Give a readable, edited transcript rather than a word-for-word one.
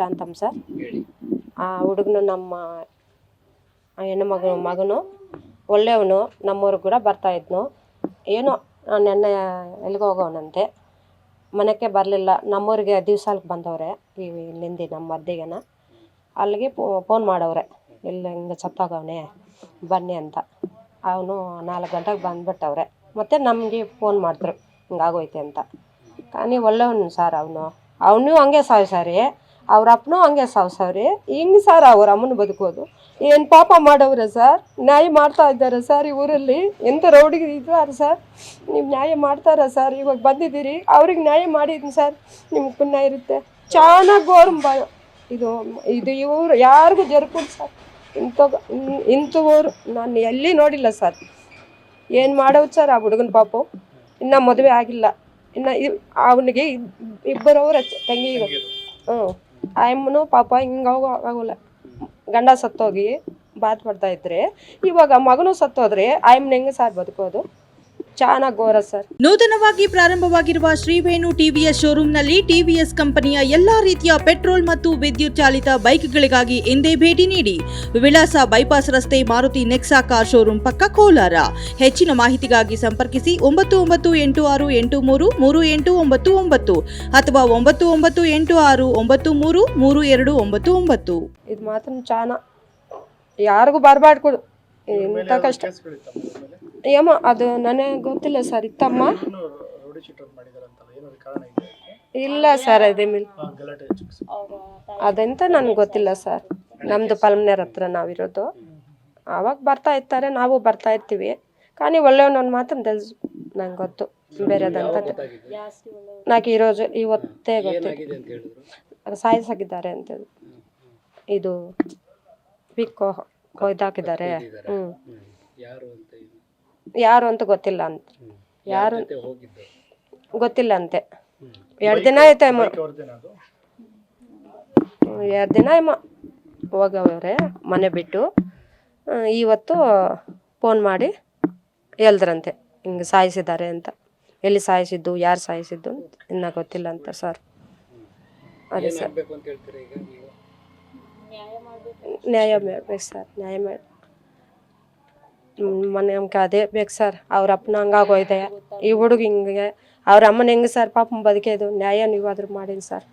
ಅಂತಮ್ಮ sir. ಆ ಹುಡುಗನು ನಮ್ಮ ಹೆಣ್ಣು ಮಗನು ಒಳ್ಳೆಯವನು, ನಮ್ಮೂರಿಗೆ ಕೂಡ ಬರ್ತಾಯಿದ್ನು. ಏನೋ ನೆನ್ನೆ ಎಲ್ಲಿಗೆ ಹೋಗೋವನಂತೆ, ಮನೆಗೆ ಬರಲಿಲ್ಲ. ನಮ್ಮೂರಿಗೆ ದಿವ್ಸಕ್ಕೆ ಬಂದವ್ರೆ ಇಲ್ಲಿಂದ ನಮ್ಮ ಮದ್ದಿಗೆನ ಅಲ್ಲಿಗೆ ಫೋನ್ ಮಾಡವ್ರೆ, ಇಲ್ಲ ಹಿಂಗೆ ಸತ್ತೋಗವನೆ ಬನ್ನಿ ಅಂತ. ಅವನು 4 ಗಂಟೆಗೆ ಬಂದುಬಿಟ್ಟವ್ರೆ. ಮತ್ತು ನಮಗೆ ಫೋನ್ ಮಾಡಿದ್ರು ಹಿಂಗಾಗೋಯ್ತೆ ಅಂತ. కానీ ಒಳ್ಳೆಯವನು ಸರ್. ಅವನು ಹಂಗೆ ಸಾವ್ರಿ, ಅವ್ರ ಅಪ್ಪನೂ ಹಂಗೆ ಸಾವ್ರಿ. ಹಿಂಗೆ ಸರ್ ಅವ್ರ ಅಮ್ಮನ ಬದುಕೋದು. ಏನು ಪಾಪ ಮಾಡವ್ರೆ ಸರ್, ನ್ಯಾಯ ಮಾಡ್ತಾ ಇದ್ದಾರೆ ಸರ್. ಈ ಊರಲ್ಲಿ ಎಂಥ ರೌಡಿಗೆ ಇದ್ದಾರೆ ಸರ್, ನೀವು ನ್ಯಾಯ ಮಾಡ್ತಾರ ಸರ್? ಇವಾಗ ಬಂದಿದ್ದೀರಿ, ಅವ್ರಿಗೆ ನ್ಯಾಯ ಮಾಡಿದ್ದೀನಿ ಸರ್, ನಿಮ್ಗೆ ಪುಣ್ಯ ಇರುತ್ತೆ. ಚೆನ್ನಾಗಿ ಗೋರ್ಂಬ ಇದು ಇವರು ಯಾರಿಗೂ ಜರ್ಕೊಡಿ ಸರ್. ಇಂಥವ್ರು ನಾನು ಎಲ್ಲಿ ನೋಡಿಲ್ಲ ಸರ್. ಏನು ಮಾಡೋದು ಸರ್ ಆ ಹುಡುಗನ ಪಾಪು? ಇನ್ನೂ ಮದುವೆ ಆಗಿಲ್ಲ. ಇನ್ನು ಅವನಿಗೆ ಇಬ್ಬರವ್ರ ತಂಗಿಗಳು. ಆ ಅಮ್ಮನು ಪಾಪ ಹಿಂಗಾಗಲ್ಲ, ಗಂಡ ಸತ್ತೋಗಿ ಬಾಧಪಡ್ತಾ ಇದ್ರೆ, ಇವಾಗ ಮಗನೂ ಸತ್ತೋದ್ರೆ ಆ ಅಮ್ಮನ ಹೆಂಗೆ ಸರ್ ಬದುಕೋದು? ಚೆನ್ನಾಗಿ ಗೋರ ಸರ್. ನೂತನವಾಗಿ ಪ್ರಾರಂಭವಾಗಿರುವ ಶ್ರೀವೇಣು ಟಿವಿಎಸ್ ಶೋರೂಮ್ನಲ್ಲಿ ಟಿವಿಎಸ್ ಕಂಪನಿಯ ಎಲ್ಲಾ ರೀತಿಯ ಪೆಟ್ರೋಲ್ ಮತ್ತು ವಿದ್ಯುತ್ ಚಾಲಿತ ಬೈಕ್ಗಳಿಗಾಗಿ ಎಂದೇ ಭೇಟಿ ನೀಡಿ. ವಿಳಾಸ ಬೈಪಾಸ್ ರಸ್ತೆ, ಮಾರುತಿ ನೆಕ್ಸಾ ಕಾರ್ ಶೋರೂಮ್ ಪಕ್ಕ, ಕೋಲಾರ. ಹೆಚ್ಚಿನ ಮಾಹಿತಿಗಾಗಿ ಸಂಪರ್ಕಿಸಿ 9986833899 ಅಥವಾ 9986933299. ಇದು ಮಾತ್ರ ಚೆನ್ನಾ ಯಾರಿಗೂ ಬರಬಾರ್ದು ಇಂಥ ಕಷ್ಟ. ಏಮೋ ಅದು ನನಗೆ ಗೊತ್ತಿಲ್ಲ ಸರ್. ಇತ್ತಮ್ಮ ಇಲ್ಲ ಸರ್, ಅದೇ ಮೇಲೆ ಅದಂತ ನನಗೆ ಗೊತ್ತಿಲ್ಲ ಸರ್. ನಮ್ಮದು ಪಲ್ಮನೇರ್ ಹತ್ರ ನಾವಿರೋದು. ಆವಾಗ ಬರ್ತಾ ಇರ್ತಾರೆ, ನಾವು ಬರ್ತಾ ಇರ್ತೀವಿ. కానీ ಒಳ್ಳೆಯವನು ಮಾತ್ರ తెలుసు, ನಂಗೆ ಗೊತ್ತು. ಬೇರೆದಂತ ನನಗೆ ಇವತ್ತೇ ಗೊತ್ತು. ಸಾಯಿಸಾಗಿದ್ದಾರೆ ಅಂತ. ಇದು ಪಿಕ್ ಕೊಯ್ದಾಕಿದ್ದಾರೆ. ಯಾರು ಅಂತ ಗೊತ್ತಿಲ್ಲ ಅಂತ. ಯಾರು ಗೊತ್ತಿಲ್ಲ ಅಂತೆ. 2 ದಿನ ಆಯ್ತು ಅಮ್ಮ, 2 ದಿನ ಅಮ್ಮ ಹೋಗವ್ರೆ ಮನೆ ಬಿಟ್ಟು. ಇವತ್ತು ಫೋನ್ ಮಾಡಿ ಹೇಳಿದ್ರಂತೆ ಹಿಂಗೆ ಸಾಯಿಸಿದ್ದಾರೆ ಅಂತ. ಎಲ್ಲಿ ಸಾಯಿಸಿದ್ದು, ಯಾರು ಸಾಯಿಸಿದ್ದು ಇನ್ನೂ ಗೊತ್ತಿಲ್ಲ ಅಂತ ಸರ್. ಅದೇ ಸರ್, ನ್ಯಾಯ ಮಾಡ್ಬೇಕು ಸರ್. ನ್ಯಾಯ ಮಾಡಿ ನಮ್ಗೆ ಅದೇ ಬೇಕು ಸರ್. ಅವ್ರ ಅಪ್ಪನ ಹಂಗಾಗೋಯ್ದೆ, ಈ ಹುಡುಗ ಹಿಂಗೆ, ಅವ್ರ ಅಮ್ಮನ ಹೆಂಗೆ ಸರ್ ಪಾಪ ಬದುಕೋದು? ನ್ಯಾಯ ನೀವಾದ್ರೂ ಮಾಡೀನಿ ಸರ್.